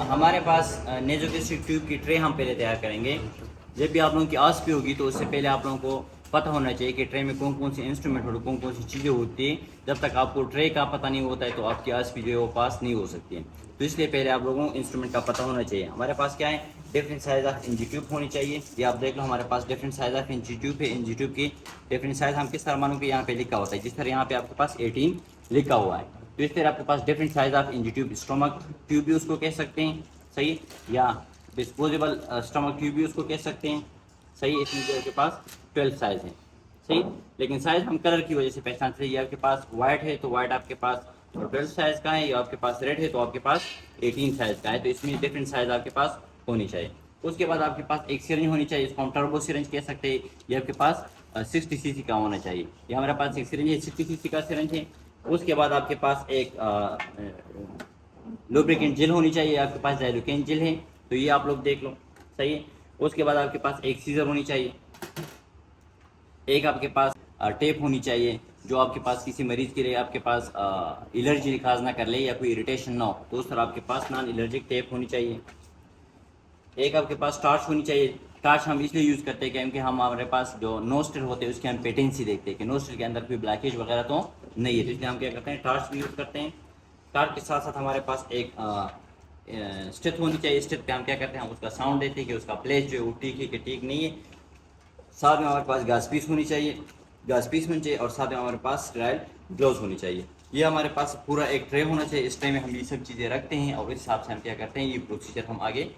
हमारे पास नेज़ोगेस्ट्रिक ट्यूब की ट्रे हम पहले तैयार करेंगे। जब भी आप लोगों की आस भी होगी तो उससे पहले आप लोगों को पता होना चाहिए कि ट्रे में कौन कौन सी इंस्ट्रूमेंट और कौन कौन सी चीज़ें होती हैं। जब तक आपको ट्रे का पता नहीं होता है तो आपकी आस भी जो है वो पास नहीं हो सकती है। तो इसलिए पहले आप लोगों को इंस्ट्रूमेंट का पता होना चाहिए। हमारे पास क्या है, डिफरेंट साइज ऑफ इंची ट्यूब होनी चाहिए। ये आप देख लो, हमारे पास डिफरेंट साइज ऑफ इंची ट्यूब है। इंची ट्यूब की डिफरेंट साइज हम किस तरह मानोगे, यहाँ पे लिखा होता है। जिस तरह यहाँ पे आपके पास 18 लिखा हुआ है, तो इस तरह आपके पास डिफरेंट साइज ऑफ इंची ट्यूब, स्टोमक ट्यूब भी उसको कह सकते हैं, सही, या डिस्पोजेबल स्टोमक ट्यूब भी उसको कह सकते हैं, सही। इसमें जो आपके पास 12 साइज है, सही। लेकिन साइज हम कलर की वजह से पहचानते हैं। ये आपके पास वाइट है तो वाइट आपके पास 12 साइज का है, ये आपके पास रेड है तो आपके पास 18 साइज का है। तो इसमें डिफरेंट साइज आपके पास होनी चाहिए। उसके बाद आपके पास एक सिरिंज होनी चाहिए, इसको हम टर्बो सिरिंज कह सकते हैं। ये आपके पास 60 सीसी का होना चाहिए। ये हमारे पास एक सिरिंज है, 60 सीसी का सिरिंज है। उसके बाद आपके पास एक लुब्रिकेंट जेल होनी चाहिए। आपके पास जाइलोकेन जेल है तो ये आप लोग देख लो, सही है। उसके बाद आपके पास एक सीजर होनी चाहिए, एक आपके पास टेप होनी चाहिए, जो आपके पास किसी मरीज के लिए आपके पास एलर्जी खास ना कर ले या कोई इरिटेशन ना हो, तो उस तरह आपके पास नॉन एलर्जिक टेप होनी चाहिए। एक आपके पास टार्च होनी चाहिए। टार्च हम इसलिए यूज़ करते हैं क्योंकि हम हमारे पास जो नोस्ट्रल होते हैं उसकी हम पेटेंसी देखते हैं कि नोस्ट्रल के अंदर कोई ब्लैकेज वगैरह तो नहीं है, तो इसलिए हम क्या करते हैं, टार्च भी यूज़ करते हैं। टार्च के साथ साथ हमारे पास एक स्टेथ होनी चाहिए। स्टेथ पे हम क्या करते हैं, हम उसका साउंड देते हैं कि उसका प्लेस जो है वो ठीक है कि ठीक नहीं है। साथ में हमारे पास गैस पीस होनी चाहिए, गैस पीस होनी चाहिए, और साथ में हमारे पास स्टेराइल ग्लव्स होनी चाहिए। ये हमारे पास पूरा एक ट्रे होना चाहिए। इस ट्रे में हम ये सब चीज़ें रखते हैं और इस हिसाब से हम क्या करते हैं, ये प्रोसीजर हम आगे